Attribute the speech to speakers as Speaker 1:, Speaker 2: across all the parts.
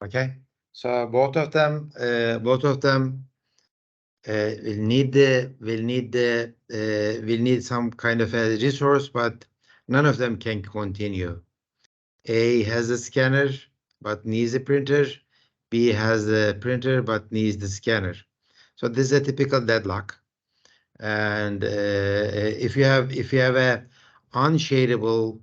Speaker 1: Okay, so both of them will need some kind of a resource, but none of them can continue. A has a scanner but needs a printer. B has a printer but needs the scanner. So this is a typical deadlock. And if you have a unshareable,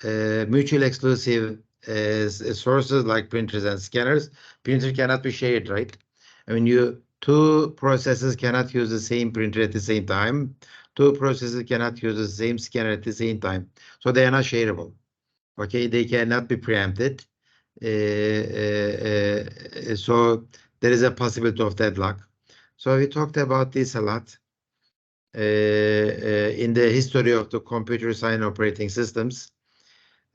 Speaker 1: mutually exclusive sources like printers and scanners, printer cannot be shared, right? I mean, two processes cannot use the same printer at the same time. Two processes cannot use the same scanner at the same time. So they are not shareable. Okay, they cannot be preempted. So there is a possibility of deadlock. So we talked about this a lot in the history of the computer science operating systems.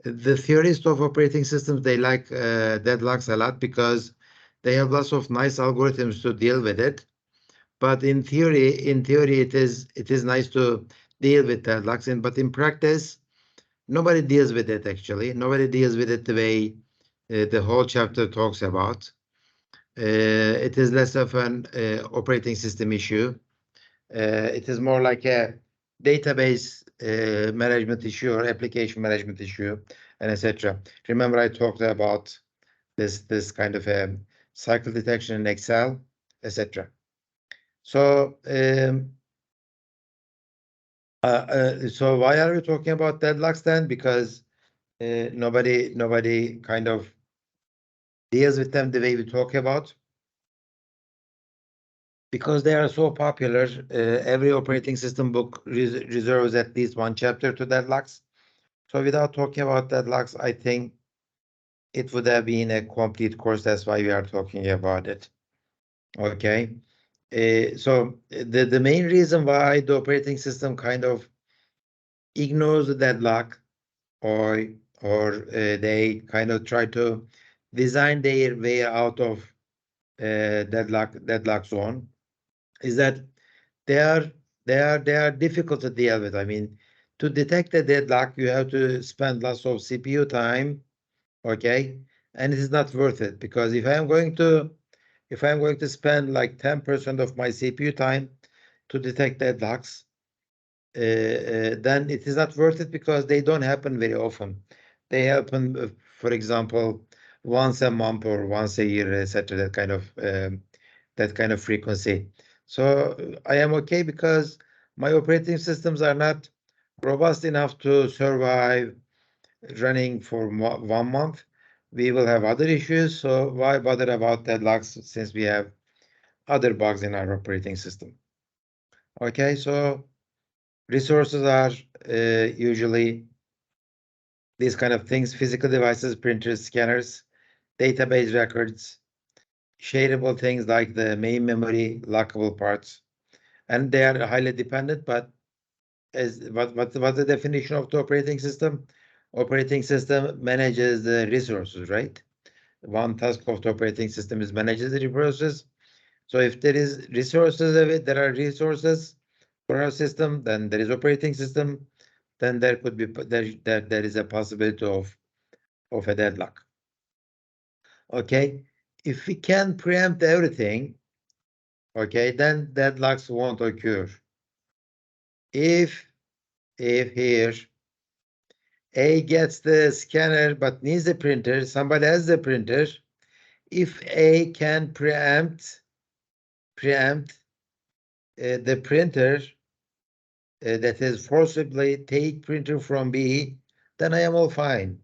Speaker 1: The theorists of operating systems, they like deadlocks a lot because they have lots of nice algorithms to deal with it. But in theory, it is nice to deal with deadlocks, but in practice, nobody deals with it. Actually, nobody deals with it the way the whole chapter talks about. It is less of an operating system issue. It is more like a database management issue or application management issue, and etc. Remember, I talked about this kind of a cycle detection in Excel, etc. So, so why are we talking about deadlocks then? Because nobody kind of deals with them the way we talk about. Because they are so popular, every operating system book reserves at least one chapter to deadlocks. So without talking about deadlocks, I think it would have been a complete course. That's why we are talking about it. Okay. So the main reason why the operating system kind of ignores the deadlock or they kind of try to design their way out of deadlock zone is that they are difficult to deal with. I mean, to detect a deadlock, you have to spend lots of CPU time, okay, and it is not worth it because if I'm going to spend like 10% of my CPU time to detect deadlocks, then it is not worth it because they don't happen very often. They happen, for example, once a month or once a year, etc. That kind of frequency. So I am okay because my operating systems are not robust enough to survive running for 1 month. We will have other issues. So why bother about deadlocks since we have other bugs in our operating system? Okay, so resources are usually these kind of things: physical devices, printers, scanners, database records, shareable things like the main memory, lockable parts, and they are highly dependent. But what's the definition of the operating system? Operating system manages the resources, right? One task of the operating system is manages the resources. So if there is resources of it, there are resources for our system, then there is operating system, then there could be there is a possibility of a deadlock. Okay, if we can preempt everything, okay, then deadlocks won't occur. If here A gets the scanner but needs the printer, somebody has the printer. If A can preempt the printer that is forcibly take printer from B, then I am all fine.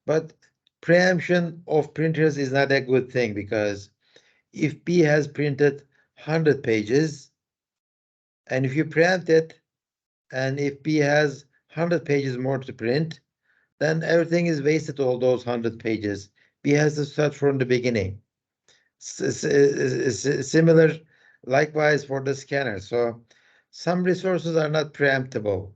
Speaker 1: But preemption of printers is not a good thing because if B has printed 100 pages, and if you preempt it, and if B has 100 pages more to print, then everything is wasted, all those 100 pages. B has to start from the beginning. Similar, likewise for the scanner. So some resources are not preemptible.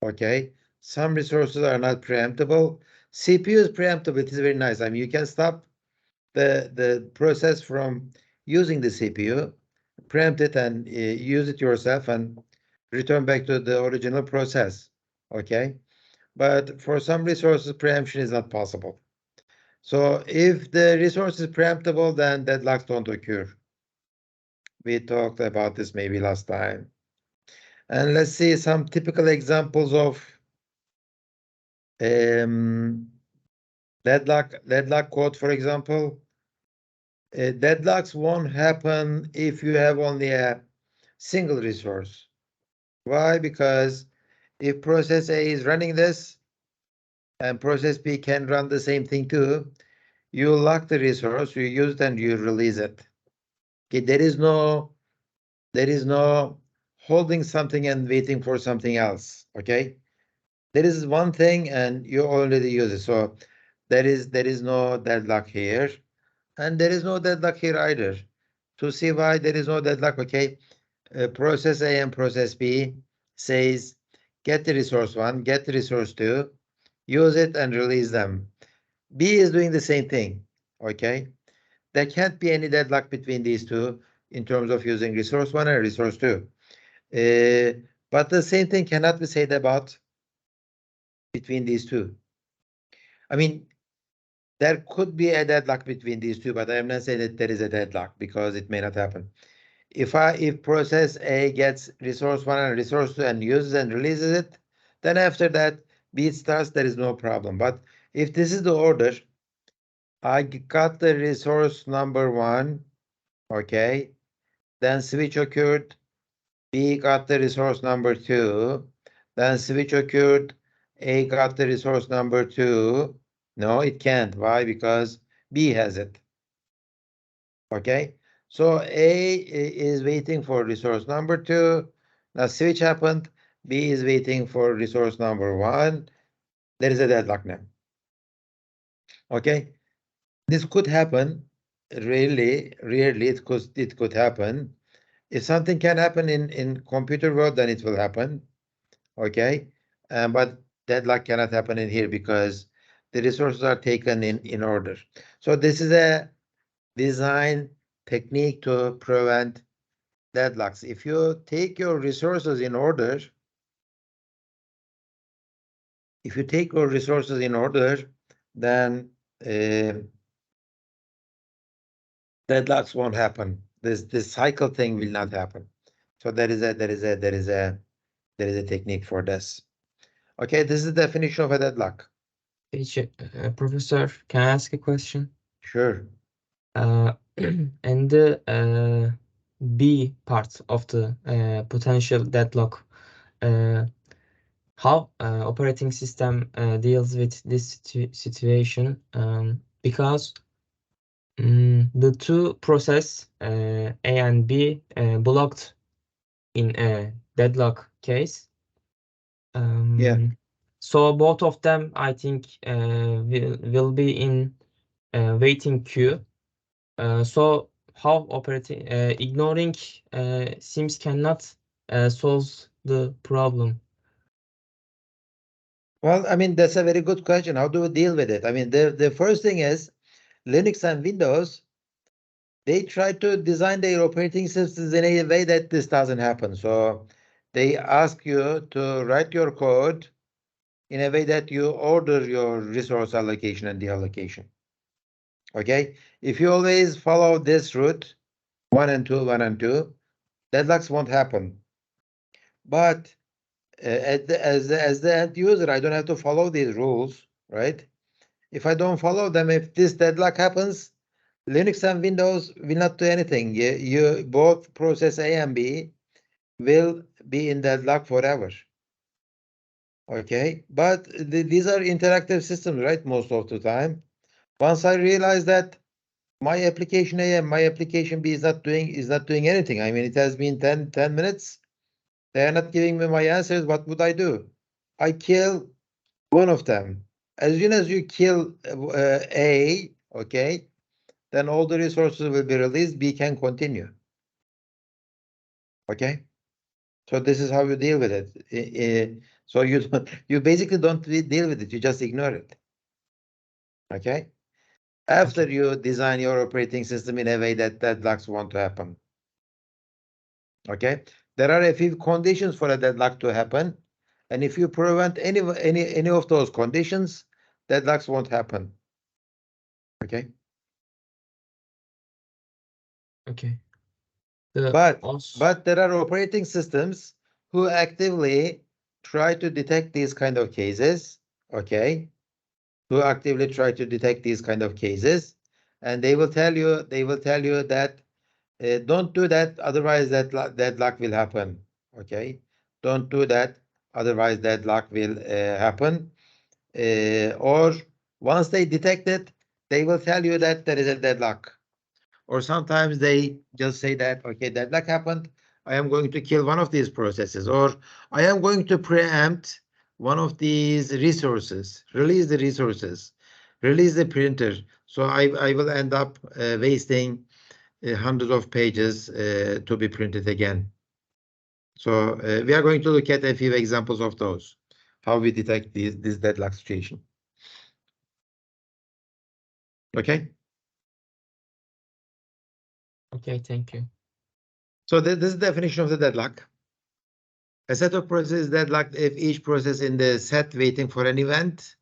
Speaker 1: Okay, some resources are not preemptible. CPU is preemptible. It is very nice. I mean, you can stop the process from using the CPU, preempt it and use it yourself and return back to the original process. Okay, but for some resources, preemption is not possible. So if the resource is preemptible, then deadlocks don't occur. We talked about this maybe last time. And let's see some typical examples of deadlock code, for example. Deadlocks won't happen if you have only a single resource. Why? Because if process A is running this and process B can run the same thing too, you lock the resource, you use it and you release it. Okay, there is no holding something and waiting for something else. Okay, there is one thing and you already use it. So there is no deadlock here, and there is no deadlock here either. To see why there is no deadlock, okay, process A and process B says get the resource 1, get the resource 2, use it and release them. B is doing the same thing, okay? There can't be any deadlock between these two in terms of using resource 1 and resource 2. But the same thing cannot be said about between these two. I mean, there could be a deadlock between these two, but I am not saying that there is a deadlock because it may not happen. If process A gets resource 1 and resource 2 and uses and releases it, then after that B starts, there is no problem. But if this is the order, I got the resource number 1, okay, then switch occurred, B got the resource number 2, then switch occurred, A got the resource number 2. No, it can't. Why? Because B has it. Okay, so A is waiting for resource number 2. Now switch happened. B is waiting for resource number 1. There is a deadlock now. Okay, this could happen. Rarely it could happen. If something can happen in computer world, then it will happen. Okay, but deadlock cannot happen in here because the resources are taken in order. So this is a design technique to prevent deadlocks. If you take your resources in order, then deadlocks won't happen. This cycle thing will not happen. So there is a technique for this. Okay, this is the definition of a deadlock.
Speaker 2: Professor, can I ask a question?
Speaker 1: Sure.
Speaker 2: And the B part of the potential deadlock, how operating system deals with this situation? Because the two process A and B blocked in a deadlock case.
Speaker 1: Yeah.
Speaker 2: So both of them, I think, will be in waiting queue. So how operating ignoring seems cannot solve the problem.
Speaker 1: Well, I mean, that's a very good question. How do we deal with it? I mean, the first thing is Linux and Windows, they try to design their operating systems in a way that this doesn't happen. So they ask you to write your code in a way that you order your resource allocation and deallocation. Okay? If you always follow this route, 1 and 2, 1 and 2, deadlocks won't happen. But as the end user, I don't have to follow these rules, right? If I don't follow them, if this deadlock happens, Linux and Windows will not do anything. You both process A and B will be in deadlock forever. Okay, but these are interactive systems, right? Most of the time. Once I realize that my application A and my application B is not doing anything. I mean, it has been 10 minutes. They are not giving me my answers. What would I do? I kill one of them. As soon as you kill A, okay, then all the resources will be released. B can continue. Okay, so this is how you deal with it. So you basically don't deal with it. You just ignore it. Okay. After
Speaker 2: Okay.
Speaker 1: you design your operating system in a way that deadlocks want to happen. Okay, there are a few conditions for a deadlock to happen, and if you prevent any of those conditions, deadlocks won't happen. Okay.
Speaker 2: Okay.
Speaker 1: But there are operating systems who actively try to detect these kind of cases, okay? Who actively try to detect these kind of cases, and they will tell you that don't do that, otherwise deadlock will happen, okay? Don't do that, otherwise deadlock will happen. Or once they detect it, they will tell you that there is a deadlock. Or sometimes they just say that, okay, deadlock happened. I am going to kill one of these processes, or I am going to preempt one of these resources, release the resources, release the printer. So I will end up wasting hundreds of pages to be printed again. So we are going to look at a few examples of those, how we detect this deadlock situation. Okay.
Speaker 2: Okay, thank you.
Speaker 1: So this is the definition of the deadlock. A set of processes is deadlocked if each process in the set waiting for an event,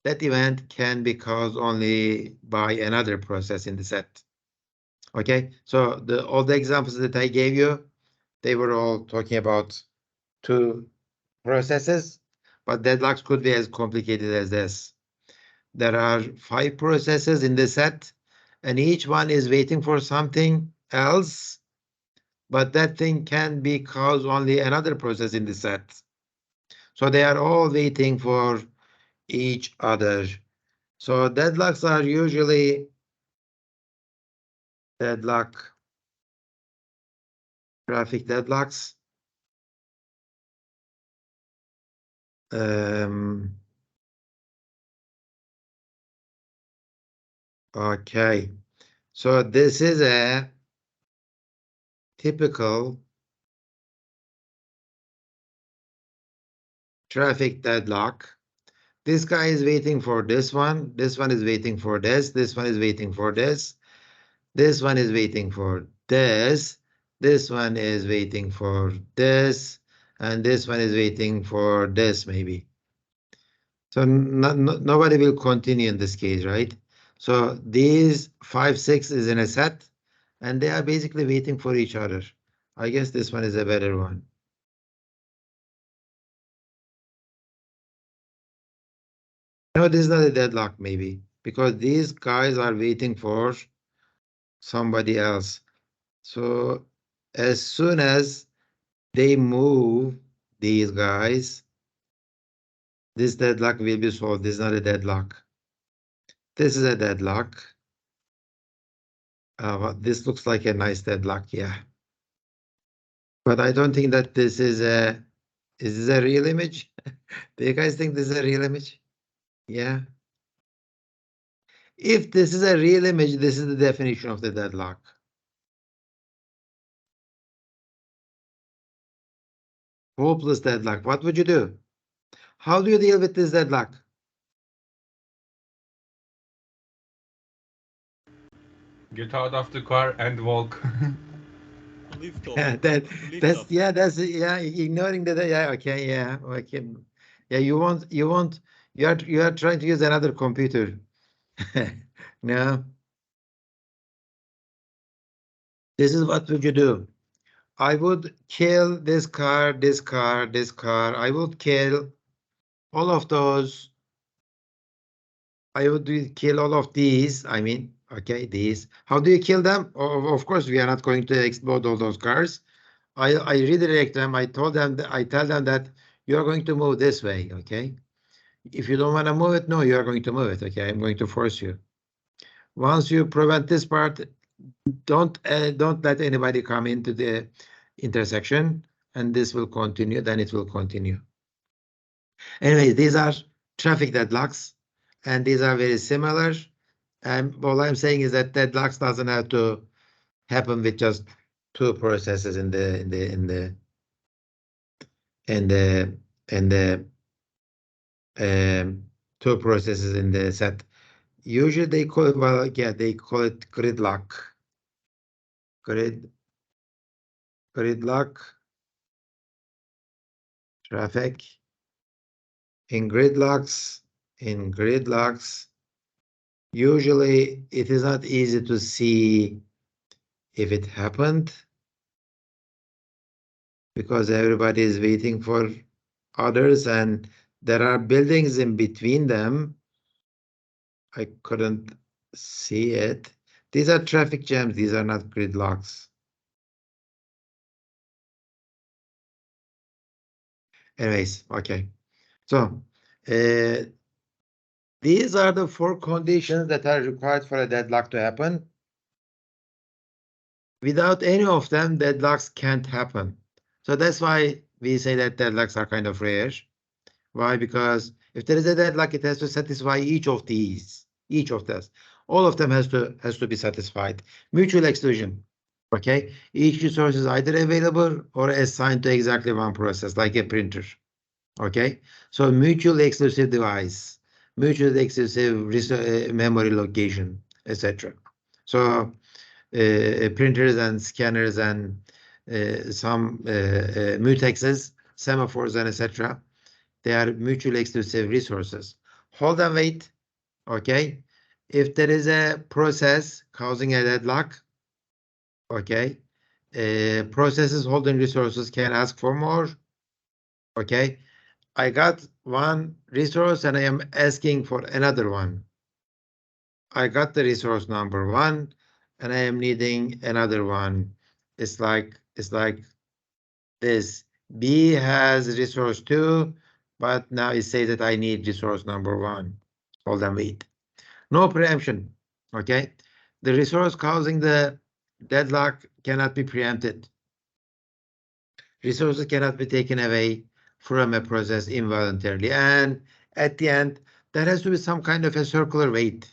Speaker 1: that event can be caused only by another process in the set. Okay, so all the examples that I gave you, they were all talking about two processes, but deadlocks could be as complicated as this. There are 5 processes in the set, and each one is waiting for something else, but that thing can be caused only another process in the set. So they are all waiting for each other. So deadlocks are usually traffic deadlocks. Um, okay, so this is a typical traffic deadlock. This guy is waiting for this one is waiting for this one is waiting for this one is waiting for this one is waiting for this, and this one is waiting for this maybe. So nobody will continue in this case, right? So these 5, 6 is in a set, and they are basically waiting for each other. I guess this one is a better one. No, this is not a deadlock maybe, because these guys are waiting for somebody else. So as soon as they move these guys, this deadlock will be solved. This is not a deadlock. This is a deadlock. This looks like a nice deadlock, yeah. But I don't think that this is this a real image? Do you guys think this is a real image? Yeah. If this is a real image, this is the definition of the deadlock. Hopeless deadlock. What would you do? How do you deal with this deadlock?
Speaker 3: Get out of the car and walk.
Speaker 4: Lift off.
Speaker 1: Yeah,
Speaker 4: Lift off.
Speaker 1: ignoring that. Yeah, okay, yeah, okay. Yeah, you are trying to use another computer. No, this is what would you do? I would kill this car, this car, this car. I would kill all of those. I would kill all of these. I mean, okay, these. How do you kill them? Of course, we are not going to explode all those cars. I redirect them. I tell them that you are going to move this way. Okay. If you don't want to move it, no, you are going to move it. Okay, I'm going to force you. Once you prevent this part, don't let anybody come into the intersection, and this will continue. Then it will continue. Anyways, these are traffic deadlocks, and these are very similar. And all I'm saying is that deadlocks doesn't have to happen with just two processes in the two processes in the set. Usually they call it, well, yeah, they call it gridlock. Gridlock traffic. In gridlocks, Usually, it is not easy to see if it happened because everybody is waiting for others and there are buildings in between them. I couldn't see it. These are traffic jams. These are not gridlocks. Anyways, okay. So, these are the 4 conditions that are required for a deadlock to happen. Without any of them, deadlocks can't happen. So that's why we say that deadlocks are kind of rare. Why? Because if there is a deadlock, it has to satisfy each of these. Each of this. All of them has to be satisfied. Mutual exclusion. Okay. Each resource is either available or assigned to exactly one process, like a printer. Okay. So mutually exclusive device, mutually exclusive memory location, etc. So printers and scanners and some mutexes, semaphores, and etc. They are mutually exclusive resources. Hold and wait. Okay. If there is a process causing a deadlock, okay, processes holding resources can ask for more. Okay. I got one resource and I am asking for another one. I got the resource number 1 and I am needing another one. It's like this. B has resource 2, but now it says that I need resource number 1. Hold and wait. No preemption. Okay. The resource causing the deadlock cannot be preempted. Resources cannot be taken away from a process involuntarily. And at the end, there has to be some kind of a circular wait.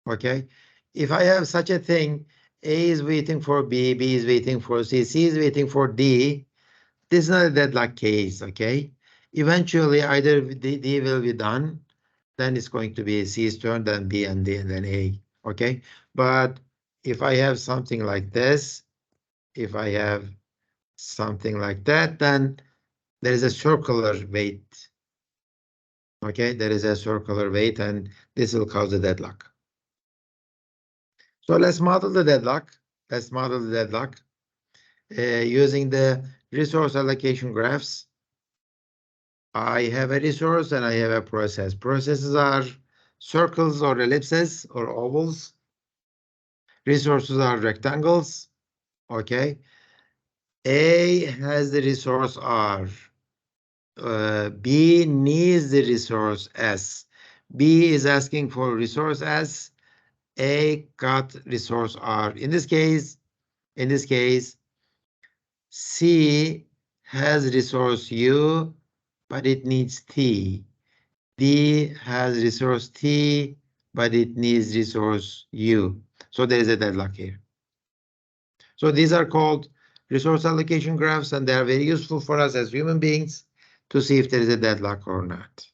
Speaker 1: Okay. If I have such a thing, A is waiting for B, B is waiting for C, C is waiting for D. This is not a deadlock case. Okay. Eventually, either D will be done, then it's going to be C's turn, then B and D, and then A. Okay. But if I have something like this, if I have something like that, then there is a circular wait. Okay, there is a circular wait, and this will cause a deadlock. So let's model the deadlock. Let's model the deadlock using the resource allocation graphs. I have a resource and I have a process. Processes are circles or ellipses or ovals. Resources are rectangles. Okay. A has the resource R. B needs the resource S. B is asking for resource S. A got resource R. In this case, C has resource U, but it needs T. D has resource T, but it needs resource U. So there is a deadlock here. So these are called resource allocation graphs, and they are very useful for us as human beings to see if there is a deadlock or not.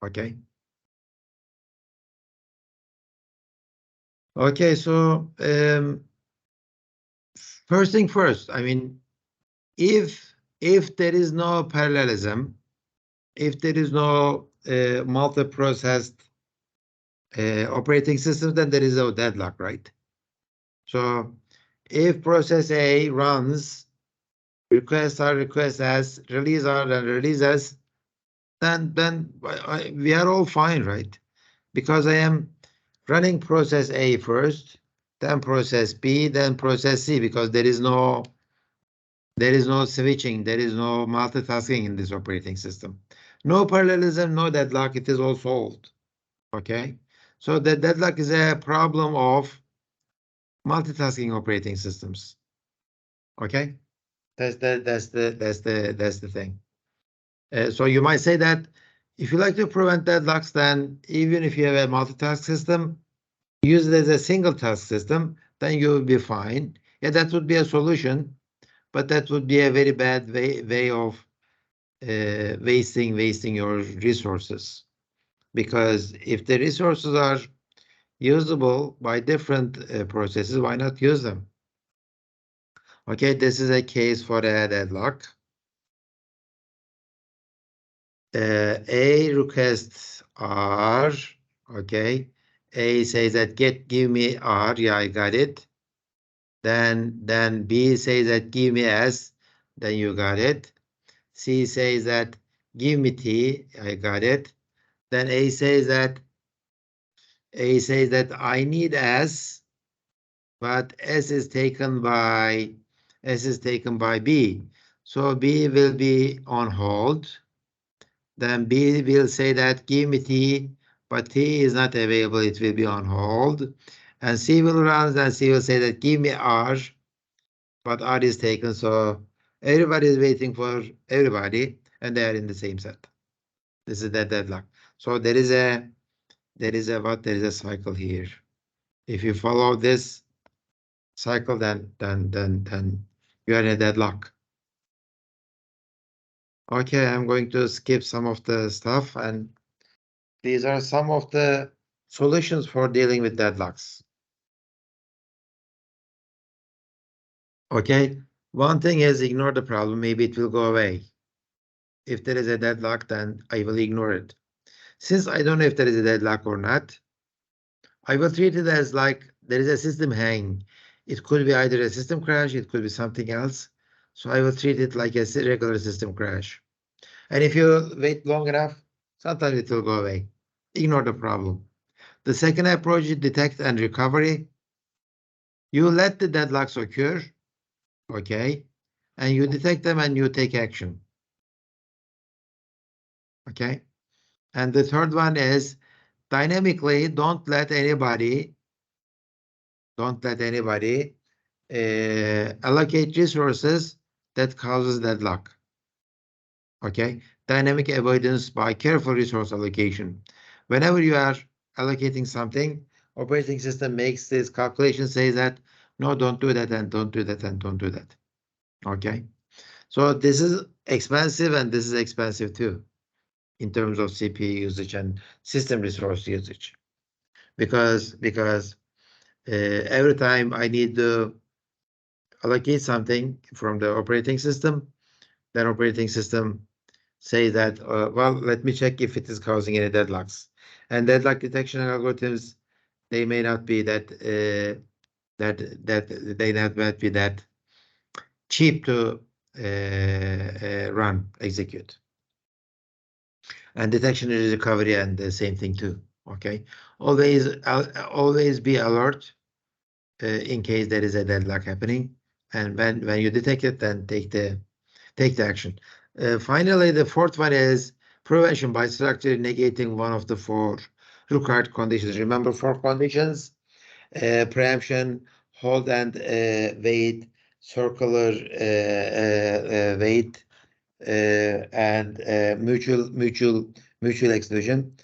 Speaker 1: Okay. Okay, so first thing first, I mean, if there is no parallelism, if there is no multi-processed operating system, then there is no deadlock, right? So if process A runs, request R, request S, release R, and release S, then we are all fine, right? Because I am running process A first, then process B, then process C, because there is no switching, there is no multitasking in this operating system. No parallelism, no deadlock, it is all solved. Okay, so the deadlock is a problem of multitasking operating systems. Okay, that's the thing. So you might say that if you like to prevent deadlocks, then even if you have a multitask system, use it as a single task system, then you will be fine. Yeah, that would be a solution, but that would be a very bad way of wasting your resources. Because if the resources are usable by different processes, why not use them? Okay, this is a case for a deadlock. A requests R, Okay. A says that give me R. Yeah, I got it. Then B says that give me S. Then you got it. C says that give me T. I got it. Then A says that I need S, but S is taken by B. So B will be on hold. Then B will say that give me T, but T is not available. It will be on hold. And C will run, and C will say that give me R, but R is taken. So everybody is waiting for everybody, and they are in the same set. This is the deadlock. So there is a cycle here. If you follow this cycle, then you are in a deadlock. Okay, I'm going to skip some of the stuff, and these are some of the solutions for dealing with deadlocks. Okay, one thing is ignore the problem. Maybe it will go away. If there is a deadlock, then I will ignore it. Since I don't know if there is a deadlock or not, I will treat it as like there is a system hang. It could be either a system crash, it could be something else. So I will treat it like a regular system crash. And if you wait long enough, sometimes it will go away. Ignore the problem. The second approach is detect and recovery. You let the deadlocks occur, okay, and you detect them and you take action, okay. And the third one is dynamically don't let anybody allocate resources that causes deadlock. Okay, dynamic avoidance by careful resource allocation. Whenever you are allocating something, operating system makes this calculation, says that no, don't do that, and don't do that, and don't do that. Okay, so this is expensive, and this is expensive too, in terms of CPU usage and system resource usage, because every time I need to allocate something from the operating system, then operating system say that, well, let me check if it is causing any deadlocks. And deadlock detection algorithms, they may not be that they not be that cheap to execute. And detection and recovery, and the same thing too. Okay, always be alert in case there is a deadlock happening, and when you detect it, then take the action. Finally, the fourth one is prevention by structurally negating one of the four required conditions. Remember, four conditions: preemption, hold and wait, circular wait, and mutual exclusion.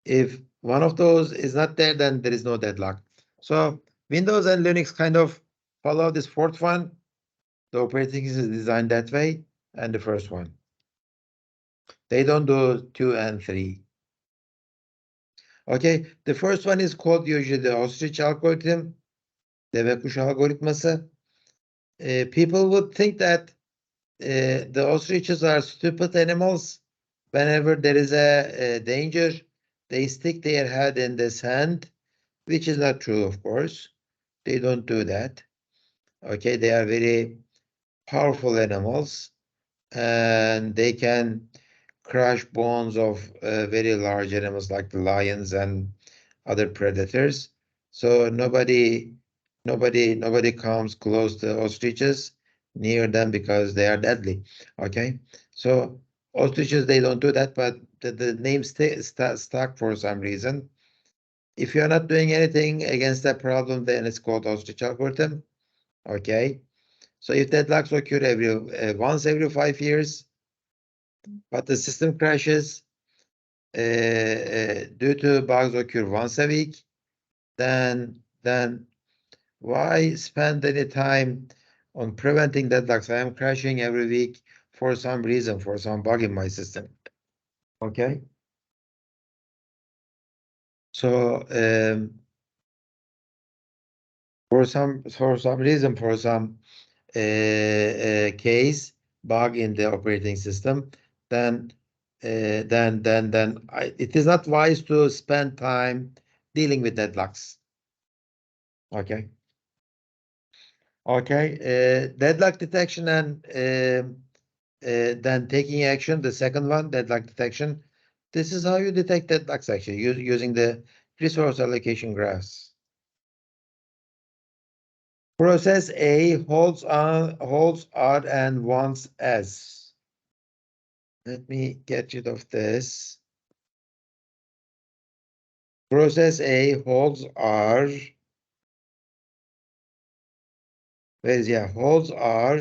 Speaker 1: If one of those is not there, then there is no deadlock. So Windows and Linux kind of follow this fourth one. The operating system is designed that way, and the first one. They don't do 2 and 3. Okay, the first one is called usually the ostrich algorithm, deve kuşu algoritması. People would think that the ostriches are stupid animals. Whenever there is a danger, they stick their head in the sand, which is not true, of course. They don't do that. Okay, they are very powerful animals, and they can crush bones of very large animals like the lions and other predators. So nobody comes close to ostriches near them because they are deadly. Okay, so ostriches, they don't do that, but the name stuck for some reason. If you're not doing anything against that problem, then it's called ostrich algorithm. Okay, so if deadlocks occur once every 5 years, but the system crashes due to bugs occur once a week, then why spend any time on preventing deadlocks? I am crashing every week for some reason, for some bug in my system. Okay. So for some reason, for some case bug in the operating system, then it is not wise to spend time dealing with deadlocks. Okay. Okay. Deadlock detection and then taking action. The second one, deadlock detection. This is how you detect deadlocks actually, using the resource allocation graphs. Process A holds odd and wants S. Let me get rid of this. Process A holds R. Holds R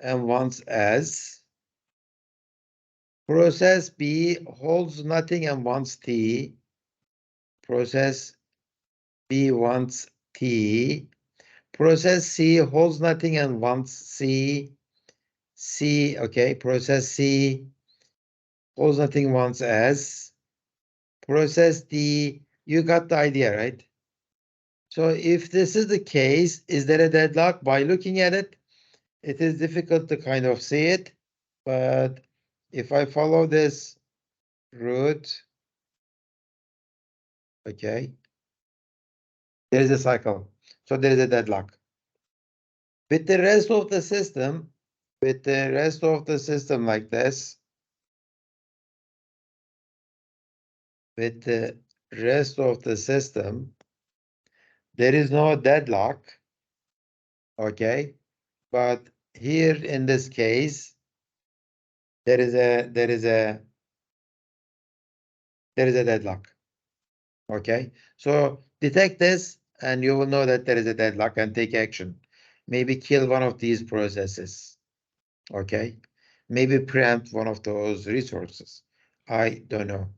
Speaker 1: and wants S. Process B holds nothing and wants T. Process B wants T. Process C holds nothing and wants C. Okay. Process C holds nothing, wants S. Process D, you got the idea, right? So if this is the case, is there a deadlock? By looking at it, it is difficult to kind of see it. But if I follow this route, okay, there is a cycle. So there is a deadlock. With the rest of the system, like this, with the rest of the system, there is no deadlock, okay? But here in this case, there is a deadlock, okay? So detect this and you will know that there is a deadlock and take action. Maybe kill one of these processes, okay? Maybe preempt one of those resources. I don't know,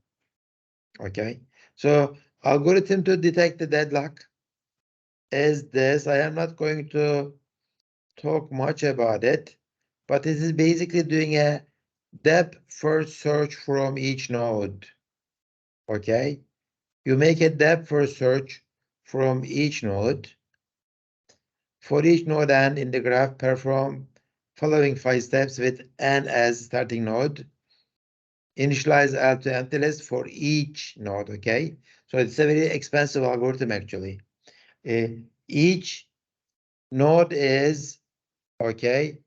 Speaker 1: okay? So algorithm to detect the deadlock is this. I am not going to talk much about it, but this is basically doing a depth first search from each node, okay? You make a depth first search from each node. For each node n in the graph, perform following 5 steps with n as starting node. Initialize L to empty list for each node, okay? So it's a very expensive algorithm actually. Each node is, okay,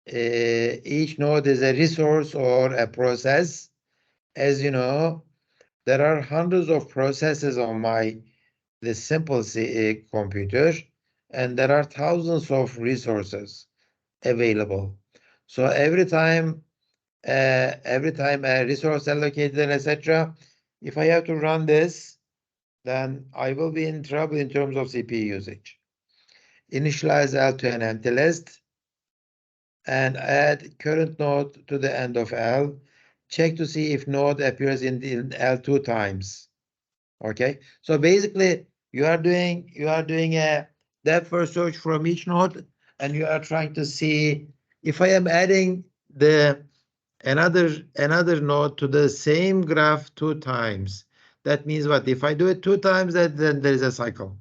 Speaker 1: each node is a resource or a process. As you know, there are hundreds of processes on the simple computer, and there are thousands of resources available. So every time a resource allocated, etc., if I have to run this, then I will be in trouble in terms of CPU usage. Initialize L to an empty list and add current node to the end of L. Check to see if node appears in L 2 times. Okay, so basically you are doing a depth first search from each node, and you are trying to see if I am adding another node to the same graph 2 times. That means what? If I do it 2 times, then there is a cycle.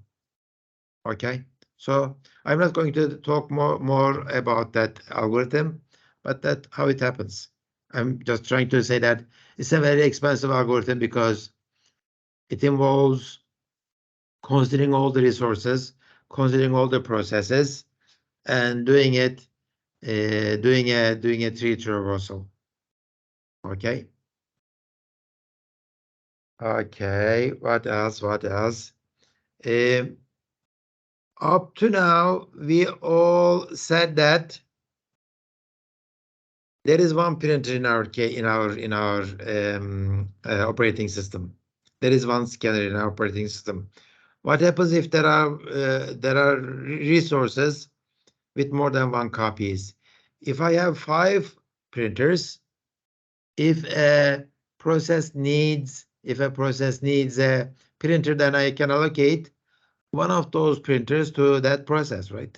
Speaker 1: Okay, so I'm not going to talk more about that algorithm, but that's how it happens. I'm just trying to say that it's a very expensive algorithm because it involves considering all the resources, considering all the processes, and doing a tree traversal. Okay. Okay. What else? Up to now, we all said that there is one printer in our operating system. There is one scanner in our operating system. What happens if there are resources with more than one copies? If I have 5 printers, if a process needs a printer, then I can allocate one of those printers to that process, right?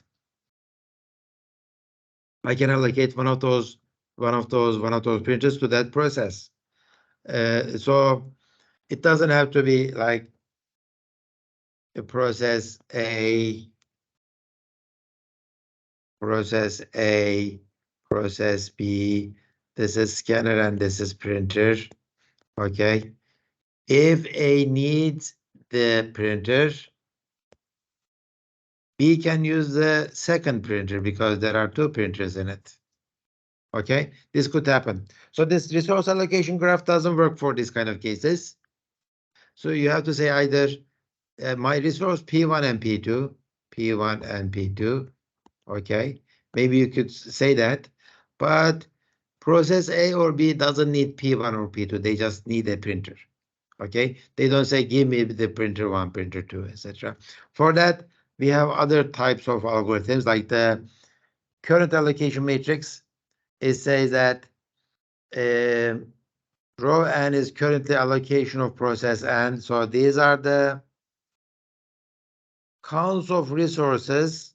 Speaker 1: I can allocate one of those printers to that process. So it doesn't have to be like a process A, process B, This is scanner and this is printer. Okay. If A needs the printer, B can use the second printer because there are two printers in it. Okay, this could happen. So this resource allocation graph doesn't work for this kind of cases. So you have to say either my resource P1 and P2, P1 and P2. Okay, maybe you could say that, but process A or B doesn't need P1 or P2. They just need a printer. Okay, they don't say give me the printer 1, printer 2, etc. For that, we have other types of algorithms like the current allocation matrix. It says that row n is currently allocation of process n. So these are the counts of resources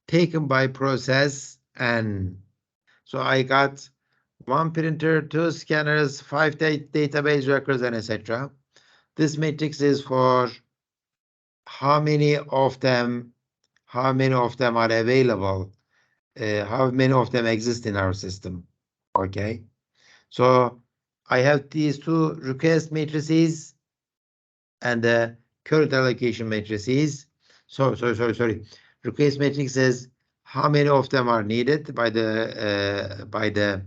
Speaker 1: taken by process n. So I got 1 printer, 2 scanners, 5 database records, and etc. This matrix is for how many of them are available, how many of them exist in our system. Okay, so I have these two request matrices and the current allocation matrices. Sorry. Request matrix is how many of them are needed by the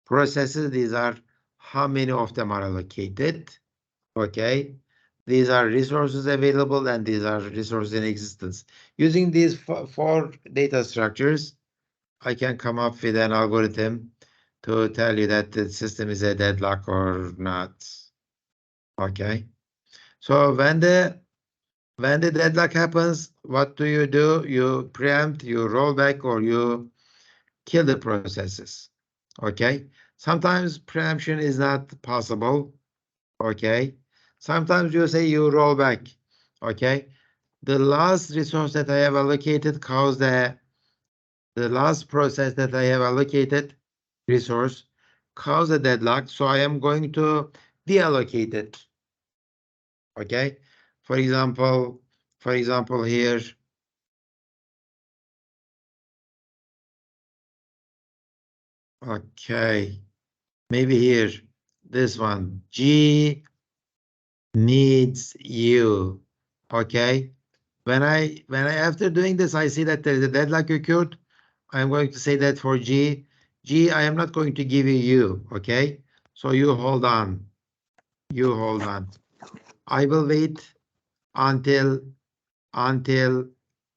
Speaker 1: processes. These are how many of them are allocated. Okay, these are resources available and these are resources in existence. Using these four data structures, I can come up with an algorithm to tell you that the system is a deadlock or not. Okay, so when the deadlock happens, what do? You preempt, you roll back, or you kill the processes. Okay, sometimes preemption is not possible. Okay, sometimes you say you roll back. Okay, the last resource that I have allocated caused the last process that I have allocated resource caused a deadlock, so I am going to deallocate it. Okay, for example here. Okay, maybe here, this one, G needs you. Okay, when I after doing this, I see that there is a deadlock occurred. I'm going to say that for G, I am not going to give you. Okay, so you hold on. I will wait until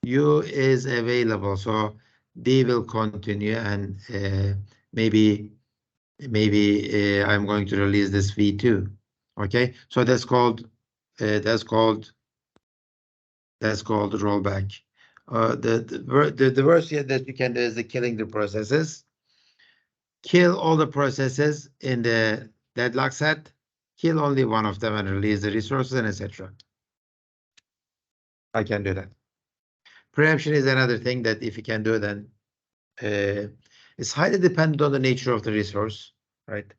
Speaker 1: U is available. So D will continue and maybe I'm going to release this V2. Okay, so that's called rollback. The worst here that you can do is the killing the processes. Kill all the processes in the deadlock set. Kill only one of them and release the resources and etc. I can do that. Preemption is another thing that if you can do, then it's highly dependent on the nature of the resource, right?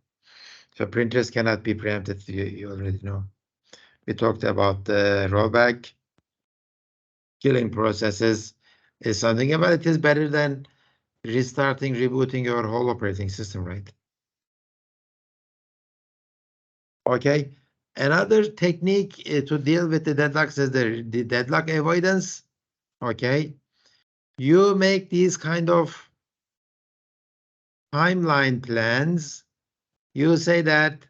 Speaker 1: So printers cannot be preempted. You already know. We talked about the rollback. Killing processes is something about it is better than restarting, rebooting your whole operating system, right? Okay. Another technique to deal with the deadlocks is the deadlock avoidance. Okay. You make these kind of timeline plans. You say that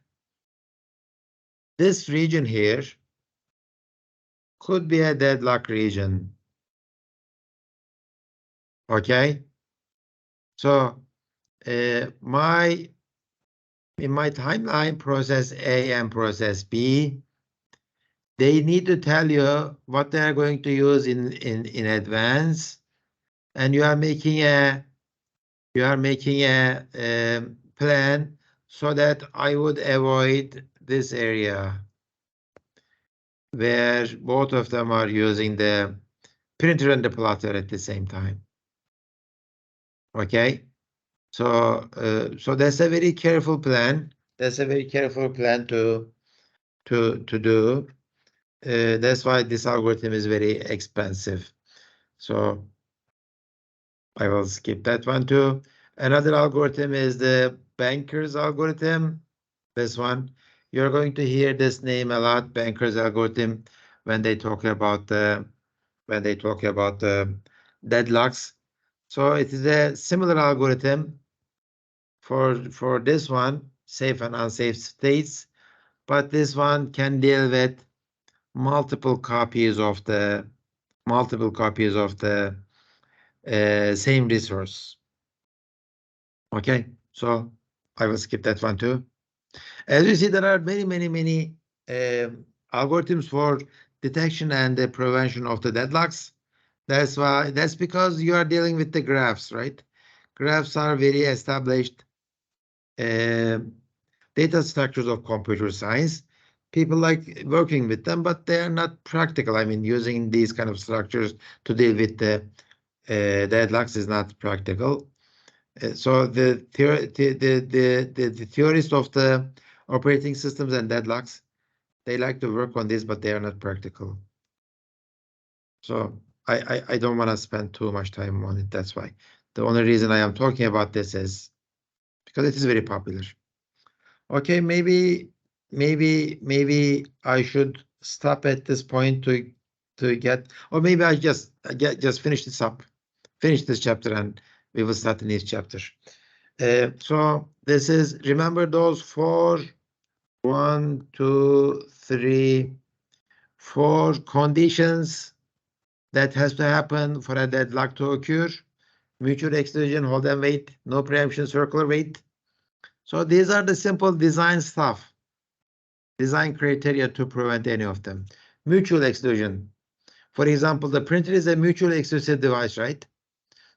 Speaker 1: this region here could be a deadlock region. Okay. So in my timeline, process A and process B, they need to tell you what they are going to use in advance, and you are making a plan so that I would avoid this area where both of them are using the printer and the plotter at the same time. Okay, so that's a very careful plan. That's a very careful plan to do. That's why this algorithm is very expensive. So I will skip that one too. Another algorithm is the banker's algorithm. This one, you're going to hear this name a lot, banker's algorithm, when they talk about the deadlocks. So it is a similar algorithm for this one, safe and unsafe states, but this one can deal with multiple copies of the same resource. Okay, so I will skip that one too. As you see, there are many algorithms for detection and the prevention of the deadlocks. That's because you are dealing with the graphs, right? Graphs are very established uh, data structures of computer science. People like working with them, but they are not practical. I mean, using these kind of structures to deal with the deadlocks is not practical. So the theorists of the operating systems and deadlocks, they like to work on this, but they are not practical. So I don't want to spend too much time on it. That's why. The only reason I am talking about this is because it is very popular. Okay, maybe I should stop at this point to get, or maybe I just finish this up, finish this chapter, and we will start the next chapter. So this is, remember those four, 1, 2, 3, 4 conditions that has to happen for a deadlock to occur: mutual exclusion, hold and wait, no preemption, circular wait. So these are the simple design stuff, design criteria to prevent any of them. Mutual exclusion. For example, the printer is a mutually exclusive device, right?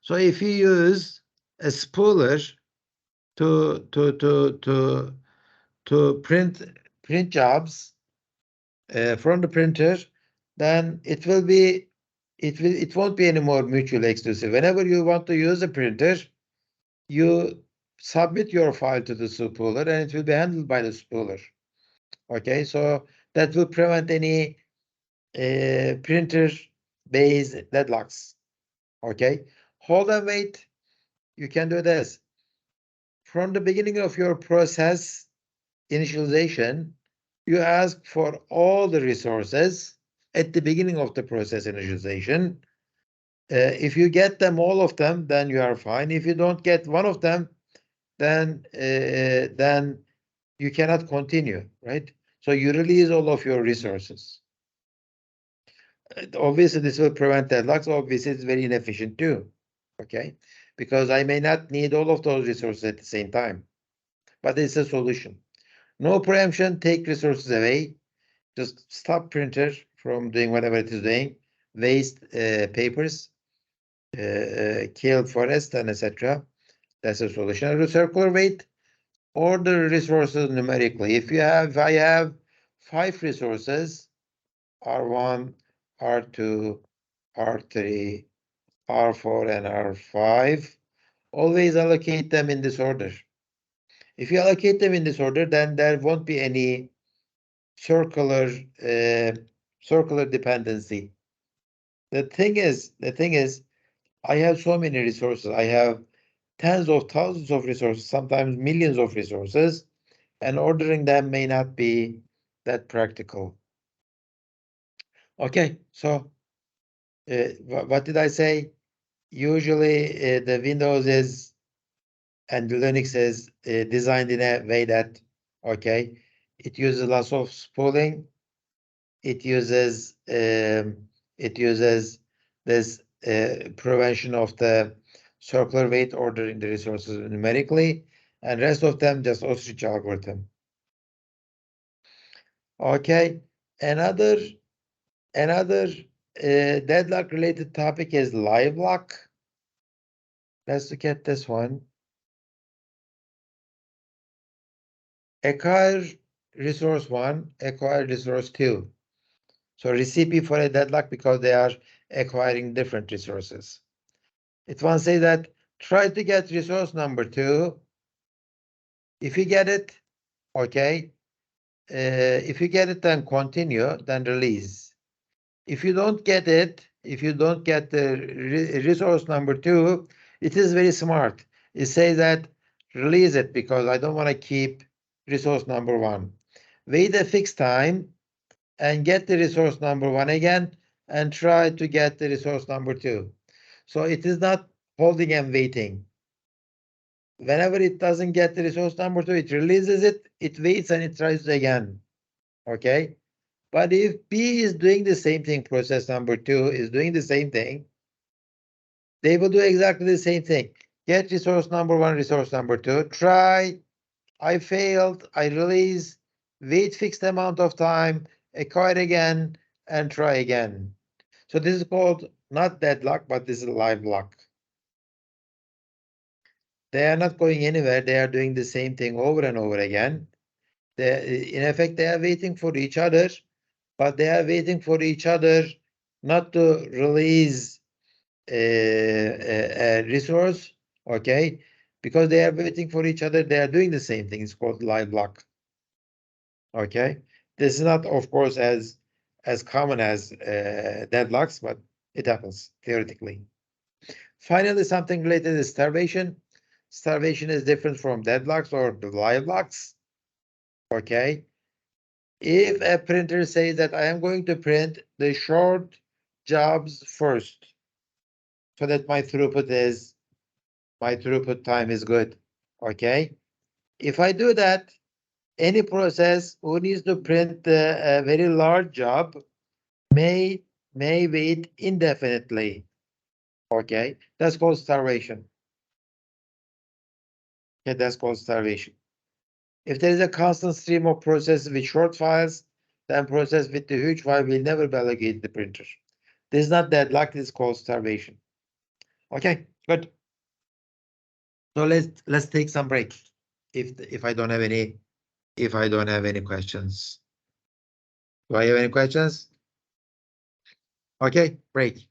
Speaker 1: So if you use a spooler to print jobs from the printer, then it won't be any more mutually exclusive. Whenever you want to use a printer, you submit your file to the spooler and it will be handled by the spooler. Okay, so that will prevent any printer-based deadlocks. Okay, hold and wait. You can do this from the beginning of your process initialization. You ask for all the resources at the beginning of the process initialization. If you get them, all of them, then you are fine. If you don't get one of them, then you cannot continue, right? So you release all of your resources. Obviously, this will prevent deadlocks. Obviously, it's very inefficient too, okay? Because I may not need all of those resources at the same time, but it's a solution. No preemption, take resources away. Just stop printer from doing whatever it is doing, waste papers, kill forest, and etc. That's a solution. Circular wait, order resources numerically. If I have 5 resources, R1, R2, R3, R4, and R5, always allocate them in this order. If you allocate them in this order, then there won't be any circular dependency. The thing is, I have so many resources. I have tens of thousands of resources, sometimes millions of resources, and ordering them may not be that practical. Okay, so what did I say? Usually the Windows is and Linux is designed in a way that, okay, it uses lots of spooling. It uses this prevention of the circular wait, ordering the resources numerically, and rest of them just ostrich algorithm. Okay, another deadlock related topic is live lock. Let's look at this one. Acquire resource 1, acquire resource 2. So recipe for a deadlock because they are acquiring different resources. It wants to say that try to get resource number 2. If you get it, okay. If you get it, then continue, then release. If you don't get it, if you don't get the resource number 2, It is very smart. It says that release it because I don't want to keep resource number 1. Wait a fixed time and get the resource number 1 again and try to get the resource number 2. So it is not holding and waiting. Whenever it doesn't get the resource number 2, it releases it, it waits and it tries it again. Okay? But if B is doing the same thing, process number 2 is doing the same thing, they will do exactly the same thing. Get resource number 1, resource number 2, try, I failed, I release, wait fixed amount of time, acquire again, and try again. So this is called not deadlock, but this is live lock. They are not going anywhere. They are doing the same thing over and over again. In effect, they are waiting for each other, but they are waiting for each other not to release a resource, okay? Because they are waiting for each other, they are doing the same thing. It's called live lock. Okay, this is not, of course, as common as deadlocks, but it happens theoretically. Finally, something related to starvation. Starvation is different from deadlocks or the live locks. Okay, if a printer says that I am going to print the short jobs first, so that my throughput time is good. Okay, if I do that, any process who needs to print a very large job may wait indefinitely. Okay, that's called starvation. Okay, that's called starvation. If there is a constant stream of process with short files, then process with the huge file will never be allocated to the printer. This is not deadlock, this is called starvation. Okay, good. So let's take some break. If I don't have any questions. Do I have any questions? Okay, break.